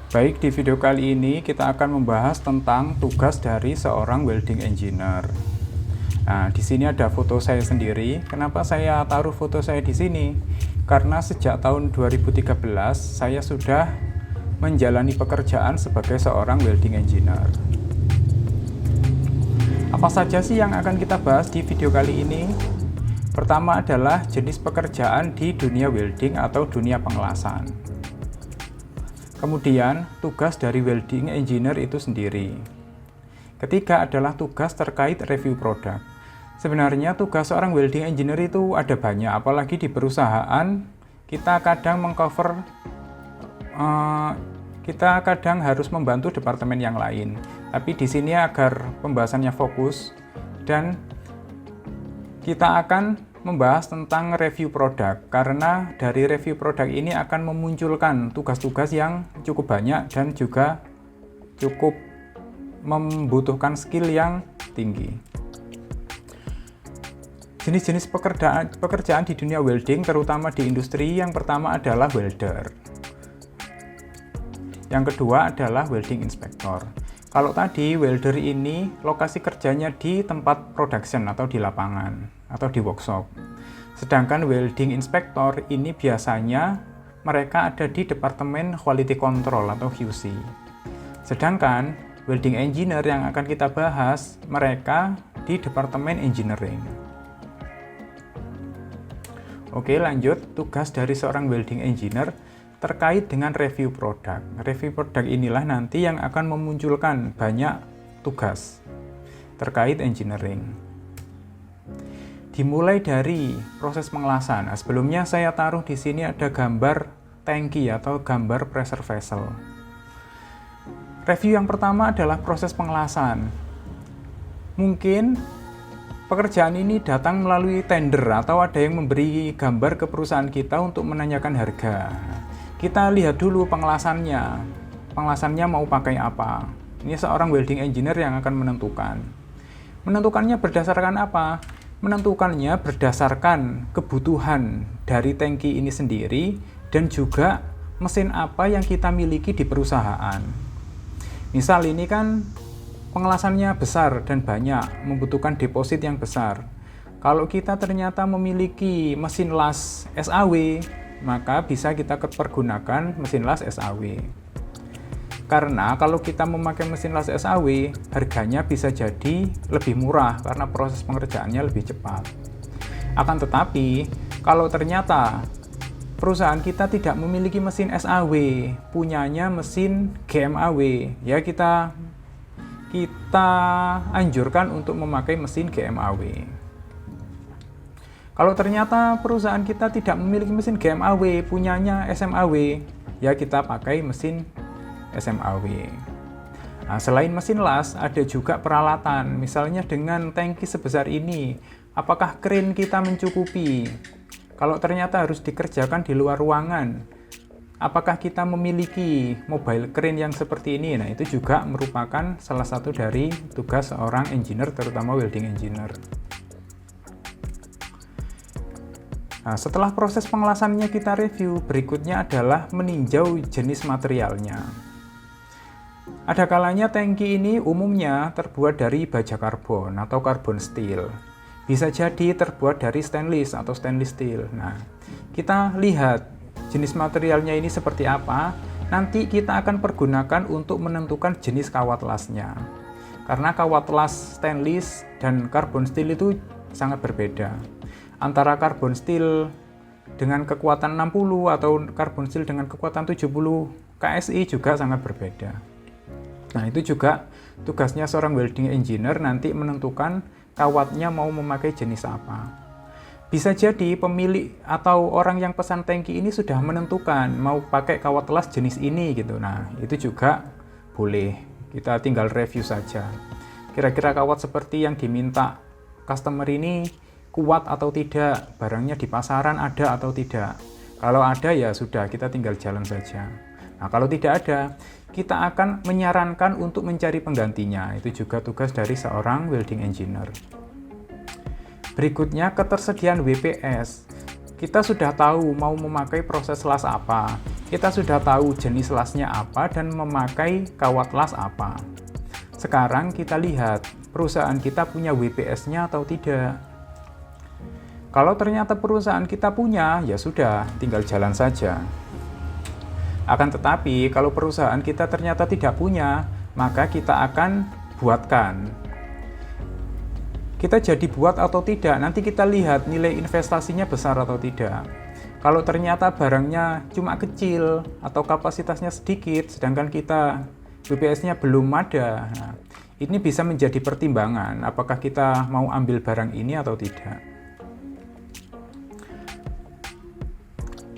Baik, di video kali ini kita akan membahas tentang tugas dari seorang welding engineer. Nah, di sini ada foto saya sendiri. Kenapa saya taruh foto saya di sini? Karena sejak tahun 2013 saya sudah menjalani pekerjaan sebagai seorang welding engineer. Apa saja sih yang akan kita bahas di video kali ini? Pertama adalah jenis pekerjaan di dunia welding atau dunia pengelasan. Kemudian, tugas dari welding engineer itu sendiri. Ketiga adalah tugas terkait review produk. Sebenarnya tugas seorang welding engineer itu ada banyak, apalagi di perusahaan kita kadang mengcover, kita kadang harus membantu departemen yang lain. Tapi di sini agar pembahasannya fokus dan kita akan membahas tentang review produk, karena dari review produk ini akan memunculkan tugas-tugas yang cukup banyak dan juga cukup membutuhkan skill yang tinggi. Jenis-jenis pekerjaan di dunia welding, terutama di industri, yang pertama adalah welder. Yang kedua adalah welding inspector. Kalau tadi welder ini lokasi kerjanya di tempat production atau di lapangan atau di workshop. Sedangkan welding inspector ini biasanya mereka ada di departemen quality control atau QC. Sedangkan welding engineer yang akan kita bahas, mereka di departemen engineering. Oke, lanjut. Tugas dari seorang welding engineer terkait dengan review produk. Review produk inilah nanti yang akan memunculkan banyak tugas terkait engineering. Dimulai dari proses pengelasan. Nah, sebelumnya saya taruh di sini ada gambar tangki atau gambar pressure vessel. Review yang pertama adalah proses pengelasan. Mungkin pekerjaan ini datang melalui tender atau ada yang memberi gambar ke perusahaan kita untuk menanyakan harga. Kita lihat dulu pengelasannya. Pengelasannya mau pakai apa? Ini seorang welding engineer yang akan menentukan. Menentukannya berdasarkan apa? Menentukannya berdasarkan kebutuhan dari tangki ini sendiri dan juga mesin apa yang kita miliki di perusahaan. Misal ini kan pengelasannya besar dan banyak, membutuhkan deposit yang besar. Kalau kita ternyata memiliki mesin las SAW, maka bisa kita pergunakan mesin las SAW. Karena kalau kita memakai mesin las SAW, harganya bisa jadi lebih murah karena proses pengerjaannya lebih cepat. Akan tetapi, kalau ternyata perusahaan kita tidak memiliki mesin SAW, punyanya mesin GMAW, ya kita anjurkan untuk memakai mesin GMAW. Kalau ternyata perusahaan kita tidak memiliki mesin GMAW, punyanya SMAW, ya kita pakai mesin SMAW. Nah, selain mesin las, ada juga peralatan. Misalnya dengan tangki sebesar ini, apakah kren kita mencukupi? Kalau ternyata harus dikerjakan di luar ruangan, apakah kita memiliki mobile crane yang seperti ini? Nah, itu juga merupakan salah satu dari tugas seorang engineer, terutama welding engineer. Nah, setelah proses pengelasannya kita review, berikutnya adalah meninjau jenis materialnya. Ada kalanya tangki ini umumnya terbuat dari baja karbon atau karbon steel. Bisa jadi terbuat dari stainless atau stainless steel. Nah, kita lihat jenis materialnya ini seperti apa. Nanti kita akan pergunakan untuk menentukan jenis kawat lasnya. Karena kawat las stainless dan karbon steel itu sangat berbeda. Antara karbon steel dengan kekuatan 60 atau karbon steel dengan kekuatan 70 KSI juga sangat berbeda. Nah, itu juga tugasnya seorang welding engineer nanti menentukan kawatnya mau memakai jenis apa. Bisa jadi pemilik atau orang yang pesan tangki ini sudah menentukan mau pakai kawat las jenis ini gitu. Nah, itu juga boleh. Kita tinggal review saja. Kira-kira kawat seperti yang diminta customer ini kuat atau tidak, barangnya di pasaran ada atau tidak. Kalau ada ya sudah, kita tinggal jalan saja. Nah, kalau tidak ada, kita akan menyarankan untuk mencari penggantinya. Itu juga tugas dari seorang welding engineer. Berikutnya, ketersediaan WPS. kita sudah tahu mau memakai proses las apa, kita sudah tahu jenis lasnya apa dan memakai kawat las apa. Sekarang kita lihat perusahaan kita punya WPS-nya atau tidak. Kalau ternyata perusahaan kita punya, ya sudah, tinggal jalan saja. Akan tetapi, kalau perusahaan kita ternyata tidak punya, maka kita akan buatkan. Kita jadi buat atau tidak, nanti kita lihat nilai investasinya besar atau tidak. Kalau ternyata barangnya cuma kecil atau kapasitasnya sedikit, sedangkan kita WPS-nya belum ada, nah, ini bisa menjadi pertimbangan apakah kita mau ambil barang ini atau tidak.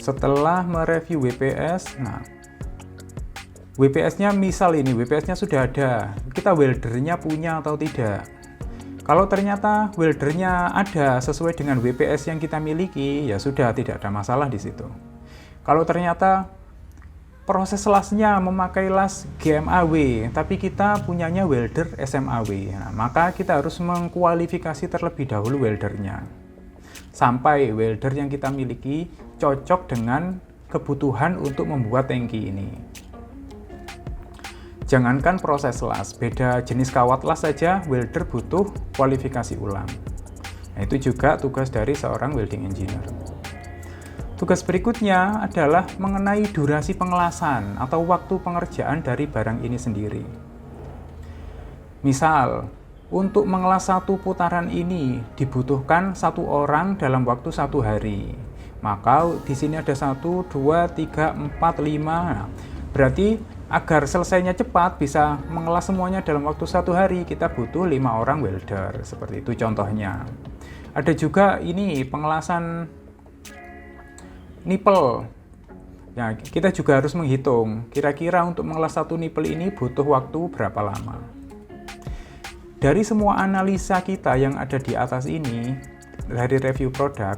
Setelah mereview WPS, nah WPS-nya misal ini, WPS-nya sudah ada, kita weldernya punya atau tidak. Kalau ternyata weldernya ada sesuai dengan WPS yang kita miliki, ya sudah, tidak ada masalah di situ. Kalau ternyata proses lasnya memakai las GMAW, tapi kita punyanya welder SMAW, nah, maka kita harus mengkualifikasi terlebih dahulu weldernya. Sampai welder yang kita miliki cocok dengan kebutuhan untuk membuat tangki ini. Jangankan proses las, beda jenis kawat las saja welder butuh kualifikasi ulang. Nah, itu juga tugas dari seorang welding engineer. Tugas berikutnya adalah mengenai durasi pengelasan atau waktu pengerjaan dari barang ini sendiri. Misal, untuk mengelas satu putaran ini dibutuhkan 1 orang dalam waktu 1 hari. Maka di sini ada 1, 2, 3, 4, 5. Nah, berarti agar selesainya cepat bisa mengelas semuanya dalam waktu 1 hari, kita butuh 5 orang welder. Seperti itu contohnya. Ada juga ini pengelasan nipel. Ya, kita juga harus menghitung kira-kira untuk mengelas satu nipel ini butuh waktu berapa lama. Dari semua analisa kita yang ada di atas ini, dari review produk,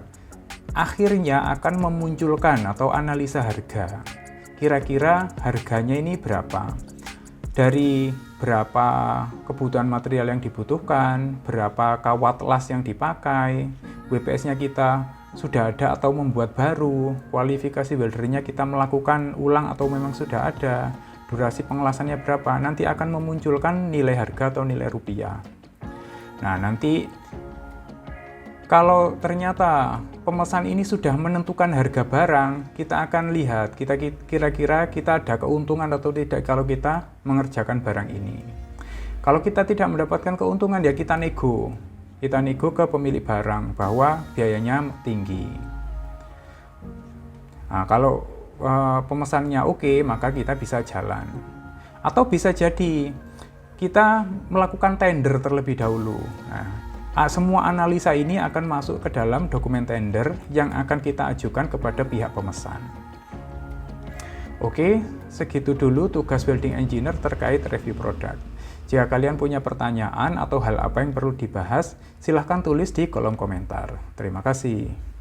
akhirnya akan memunculkan atau analisa harga. Kira-kira harganya ini berapa? Dari berapa kebutuhan material yang dibutuhkan, berapa kawat las yang dipakai, WPS-nya kita sudah ada atau membuat baru, kualifikasi weldernya kita melakukan ulang atau memang sudah ada, durasi pengelasannya berapa, nanti akan memunculkan nilai harga atau nilai rupiah. Nah, nanti kalau ternyata pemesan ini sudah menentukan harga barang, kita akan lihat kira-kira kita ada keuntungan atau tidak kalau kita mengerjakan barang ini. Kalau kita tidak mendapatkan keuntungan, ya kita nego. Kita nego ke pemilik barang bahwa biayanya tinggi. Nah, kalau pemesannya oke, maka kita bisa jalan. Atau bisa jadi kita melakukan tender terlebih dahulu. Nah, semua analisa ini akan masuk ke dalam dokumen tender yang akan kita ajukan kepada pihak pemesan. Oke, segitu dulu tugas welding engineer terkait review produk. Jika kalian punya pertanyaan atau hal apa yang perlu dibahas, silahkan tulis di kolom komentar. Terima kasih.